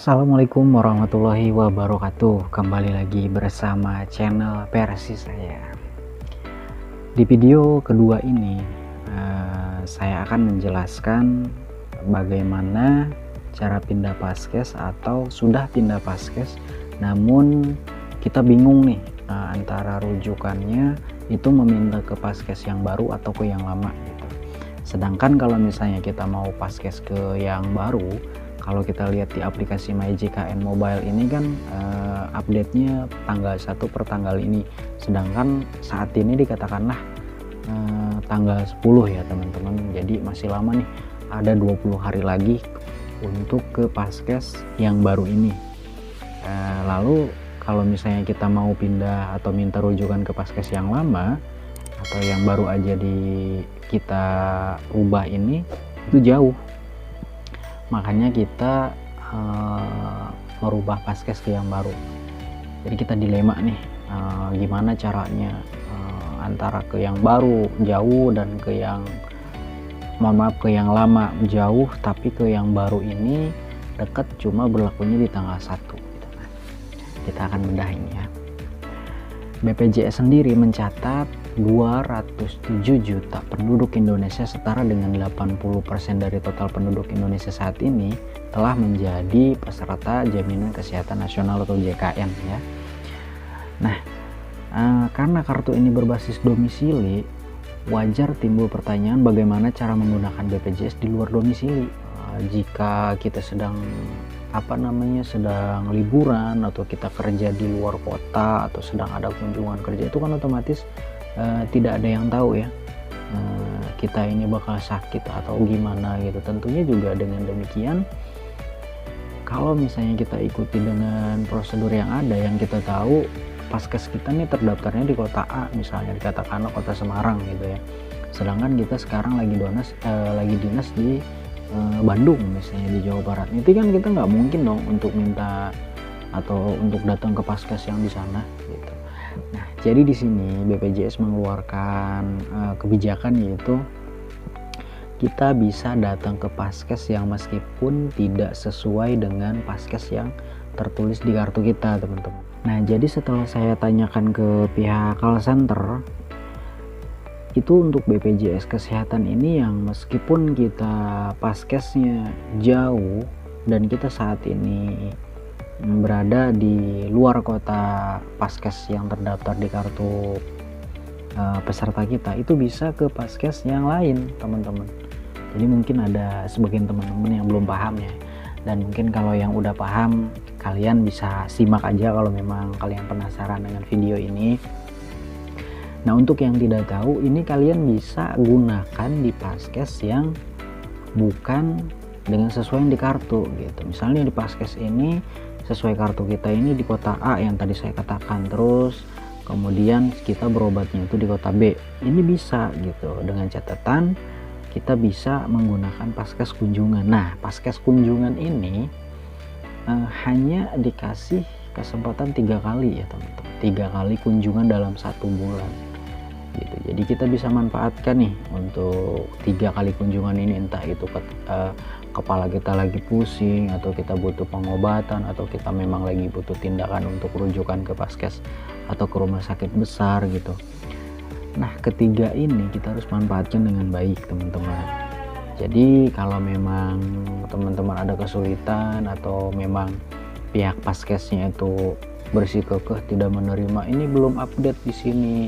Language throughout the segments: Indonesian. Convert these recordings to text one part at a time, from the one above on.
Assalamualaikum warahmatullahi wabarakatuh. Kembali lagi bersama channel versi saya. Di video kedua ini saya akan menjelaskan bagaimana cara pindah paskes atau sudah pindah paskes namun kita bingung nih antara rujukannya itu meminta ke paskes yang baru atau ke yang lama gitu. Sedangkan kalau misalnya kita mau paskes ke yang baru, kalau kita lihat di aplikasi MyJKN Mobile ini kan update-nya tanggal 1 per tanggal ini, sedangkan saat ini dikatakanlah tanggal 10 ya teman-teman. Jadi masih lama nih, ada 20 hari lagi untuk ke paskes yang baru ini. Lalu kalau misalnya kita mau pindah atau minta rujukan ke paskes yang lama atau yang baru aja kita ubah ini, itu jauh. Makanya kita merubah paskes ke yang baru. Jadi kita dilema nih, gimana caranya antara ke yang baru jauh dan ke yang ke yang lama jauh, tapi ke yang baru ini dekat cuma berlakunya di tanggal 1 gitu kan. Kita akan bedahin ya. BPJS sendiri mencatat 207 juta penduduk Indonesia, setara dengan 80% dari total penduduk Indonesia saat ini telah menjadi peserta Jaminan Kesehatan Nasional atau JKN ya. Nah, karena kartu ini berbasis domisili, wajar timbul pertanyaan bagaimana cara menggunakan BPJS di luar domisili. Jika kita sedang sedang liburan atau kita kerja di luar kota atau sedang ada kunjungan kerja, itu kan otomatis tidak ada yang tahu ya kita ini bakal sakit atau gimana gitu. Tentunya juga dengan demikian, kalau misalnya kita ikuti dengan prosedur yang ada, yang kita tahu paskes kita nih terdaftarnya di kota A, misalnya dikatakanlah kota Semarang gitu ya, sedangkan kita sekarang lagi dinas di Bandung misalnya di Jawa Barat, itu kan kita nggak mungkin dong untuk minta atau untuk datang ke paskes yang di sana gitu. Nah, jadi di sini BPJS mengeluarkan kebijakan, yaitu kita bisa datang ke paskes yang meskipun tidak sesuai dengan paskes yang tertulis di kartu kita, teman-teman. Nah, jadi setelah saya tanyakan ke pihak call center, itu untuk BPJS kesehatan ini yang meskipun kita paskesnya jauh dan kita saat ini berada di luar kota paskes yang terdaftar di kartu peserta kita, itu bisa ke paskes yang lain, teman-teman. Jadi mungkin ada sebagian teman-teman yang belum paham ya, dan mungkin kalau yang udah paham, kalian bisa simak aja kalau memang kalian penasaran dengan video ini. Nah, untuk yang tidak tahu, ini kalian bisa gunakan di paskes yang bukan dengan sesuai yang di kartu gitu. Misalnya di paskes ini sesuai kartu kita ini di kota A yang tadi saya katakan, terus kemudian kita berobatnya itu di kota B. Ini bisa gitu, dengan catatan kita bisa menggunakan paskes kunjungan. Nah, paskes kunjungan ini hanya dikasih kesempatan 3 kali ya teman-teman, 3 kali kunjungan dalam 1 bulan gitu. Jadi kita bisa manfaatkan nih untuk 3 kali kunjungan ini, entah itu kepala kita lagi pusing atau kita butuh pengobatan atau kita memang lagi butuh tindakan untuk rujukan ke paskes atau ke rumah sakit besar gitu. Nah, ketiga ini kita harus manfaatkan dengan baik, teman-teman. Jadi kalau memang teman-teman ada kesulitan atau memang pihak paskesnya itu bersikukuh tidak menerima, ini belum update di sini,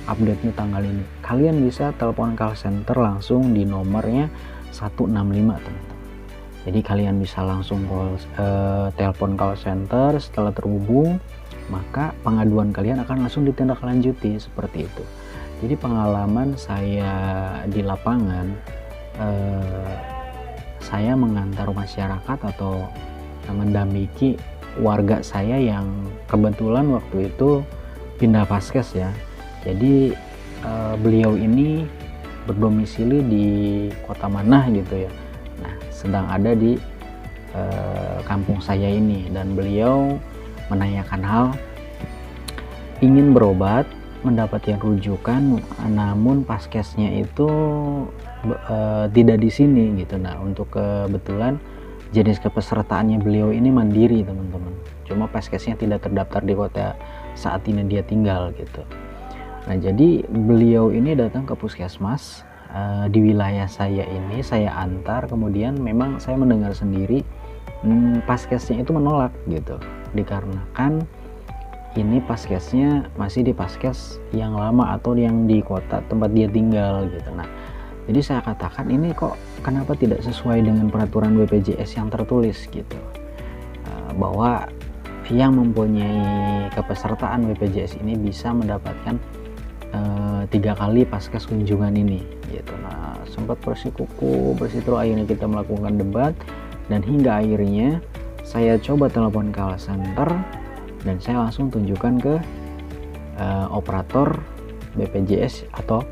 update-nya tanggal ini, kalian bisa telepon call center langsung di nomornya 165, teman-teman. Jadi kalian bisa langsung telepon call center, setelah terhubung maka pengaduan kalian akan langsung ditindaklanjuti seperti itu. Jadi pengalaman saya di lapangan, saya mengantar masyarakat atau mendampingi warga saya yang kebetulan waktu itu pindah paskes ya. Jadi beliau ini berdomisili di kota mana gitu ya. Nah, sedang ada di kampung saya ini, dan beliau menanyakan hal ingin berobat, mendapatkan rujukan, namun paskesnya itu tidak di sini gitu. Nah, untuk kebetulan jenis kepesertaannya beliau ini mandiri teman-teman, cuma Paskesnya tidak terdaftar di kota saat ini dia tinggal gitu. Nah jadi beliau ini datang ke puskesmas di wilayah saya ini, saya antar, kemudian memang saya mendengar sendiri Paskesnya itu menolak gitu, dikarenakan ini Paskesnya masih di Paskes yang lama atau yang di kota tempat dia tinggal gitu. Nah jadi saya katakan ini kok kenapa tidak sesuai dengan peraturan BPJS yang tertulis gitu, bahwa yang mempunyai kepesertaan BPJS ini bisa mendapatkan 3 kali Paskes kunjungan ini gitu. Nah sempat bersikuku bersiteru, akhirnya kita melakukan debat, dan hingga akhirnya saya coba telepon call center dan saya langsung tunjukkan ke operator BPJS atau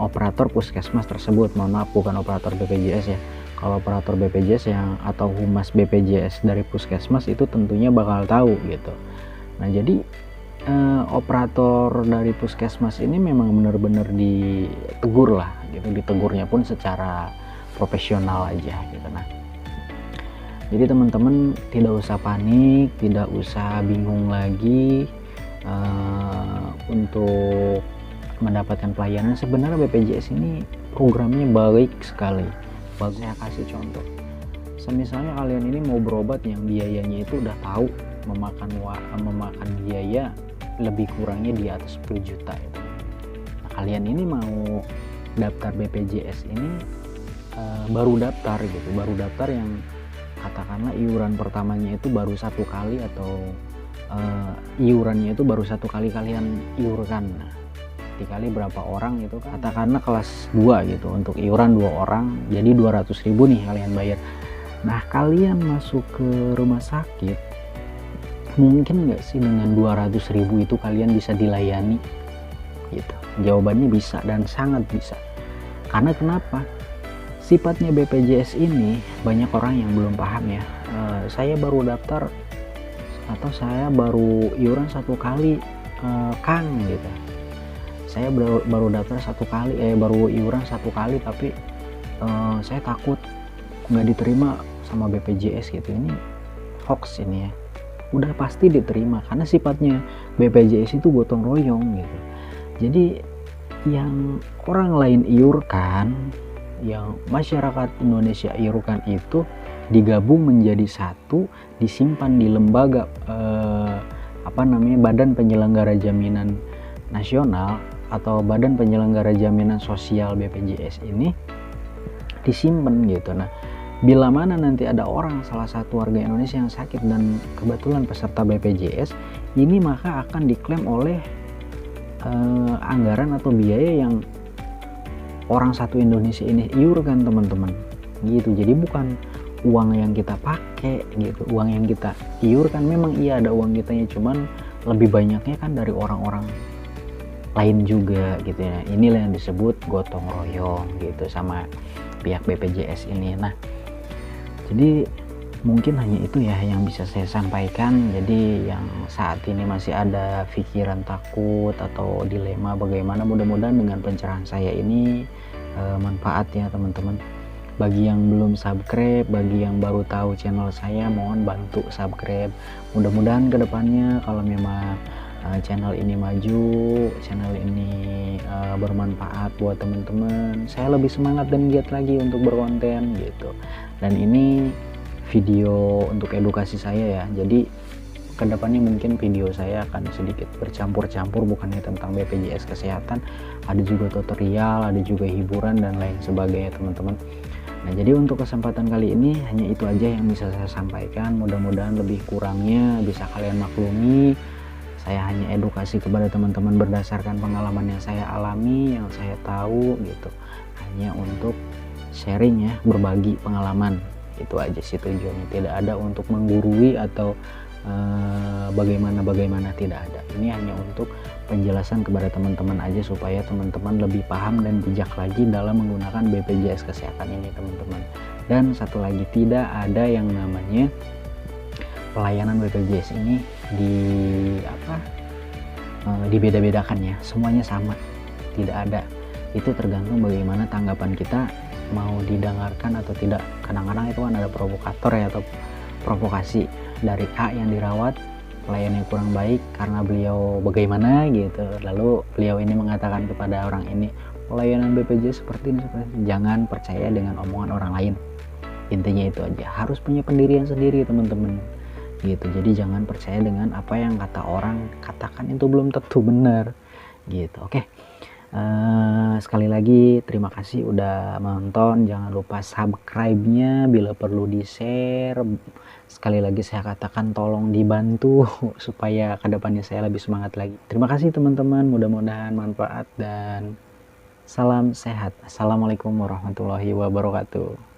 operator puskesmas tersebut. Mohon maaf, bukan operator BPJS ya. Kalau operator BPJS yang atau humas BPJS dari puskesmas itu tentunya bakal tahu gitu. Nah jadi operator dari puskesmas ini memang benar-benar ditegur lah gitu, ditegurnya pun secara profesional aja gitu. Nah jadi teman-teman tidak usah panik, tidak usah bingung lagi untuk mendapatkan pelayanan. Sebenarnya BPJS ini programnya baik sekali. Saya kasih contoh, misalnya kalian ini mau berobat yang biayanya itu udah tahu memakan biaya lebih kurangnya di atas 10 juta itu. Nah, kalian ini mau daftar BPJS ini baru daftar gitu, baru daftar yang katakanlah iuran pertamanya itu baru 1 kali atau iurannya itu baru 1 kali kalian iurkan. Nah, dikali berapa orang itu, katakanlah kelas 2 gitu, untuk iuran 2 orang jadi 200.000 nih kalian bayar. Nah kalian masuk ke rumah sakit, mungkin nggak sih dengan 200.000 itu kalian bisa dilayani gitu? Jawabannya bisa, dan sangat bisa. Karena kenapa? Sifatnya BPJS ini banyak orang yang belum paham ya. Saya baru daftar atau saya baru iuran 1 kali Kang gitu. Saya baru daftar 1 kali, baru iuran 1 kali, tapi saya takut nggak diterima sama BPJS gitu. Ini hoax ini ya. Udah pasti diterima karena sifatnya BPJS itu gotong royong gitu. Jadi yang orang lain iurkan, yang masyarakat Indonesia iurkan itu digabung menjadi satu, disimpan di lembaga Badan Penyelenggara Jaminan Nasional atau Badan Penyelenggara Jaminan Sosial BPJS ini disimpan gitu. Nah bila mana nanti ada orang, salah satu warga Indonesia yang sakit dan kebetulan peserta BPJS ini, maka akan diklaim oleh anggaran atau biaya yang orang satu Indonesia ini iurkan teman-teman gitu. Jadi bukan uang yang kita pakai gitu, uang yang kita iurkan. Memang iya ada uang kitanya, cuman lebih banyaknya kan dari orang-orang lain juga gitu ya. Inilah yang disebut gotong royong gitu sama pihak BPJS ini. Nah jadi mungkin hanya itu ya yang bisa saya sampaikan. Jadi yang saat ini masih ada pikiran takut atau dilema bagaimana, mudah-mudahan dengan pencerahan saya ini manfaat ya teman-teman. Bagi yang belum subscribe, bagi yang baru tahu channel saya, mohon bantu subscribe. Mudah-mudahan kedepannya kalau memang channel ini maju, channel ini bermanfaat buat teman-teman, saya lebih semangat dan giat lagi untuk berkonten gitu. Dan ini video untuk edukasi saya ya, jadi kedepannya mungkin video saya akan sedikit bercampur-campur, bukannya tentang BPJS kesehatan, ada juga tutorial, ada juga hiburan dan lain sebagainya teman-teman. Nah jadi untuk kesempatan kali ini hanya itu aja yang bisa saya sampaikan. Mudah-mudahan lebih kurangnya bisa kalian maklumi. Saya hanya edukasi kepada teman-teman berdasarkan pengalaman yang saya alami, yang saya tahu gitu, hanya untuk sharing ya, berbagi pengalaman. Itu aja sih tujuannya, tidak ada untuk menggurui atau bagaimana tidak ada. Ini hanya untuk penjelasan kepada teman-teman aja supaya teman-teman lebih paham dan bijak lagi dalam menggunakan BPJS kesehatan ini teman-teman. Dan satu lagi, tidak ada yang namanya pelayanan BPJS ini dibeda-bedakan ya, semuanya sama, tidak ada. Itu tergantung bagaimana tanggapan kita, mau didengarkan atau tidak kadang-kadang itu kan ada provokator ya, atau provokasi dari A yang dirawat pelayan yang kurang baik karena beliau bagaimana gitu, lalu beliau ini mengatakan kepada orang ini, pelayanan BPJS seperti ini, seperti ini. Jangan percaya dengan omongan orang lain, intinya itu aja, harus punya pendirian sendiri teman-teman gitu. Jadi jangan percaya dengan apa yang kata orang katakan, itu belum tentu benar gitu. Oke. Sekali lagi terima kasih udah menonton, jangan lupa subscribe-nya, bila perlu di share. Sekali lagi saya katakan tolong dibantu supaya kedepannya saya lebih semangat lagi. Terima kasih teman-teman, mudah-mudahan manfaat dan salam sehat. Assalamualaikum warahmatullahi wabarakatuh.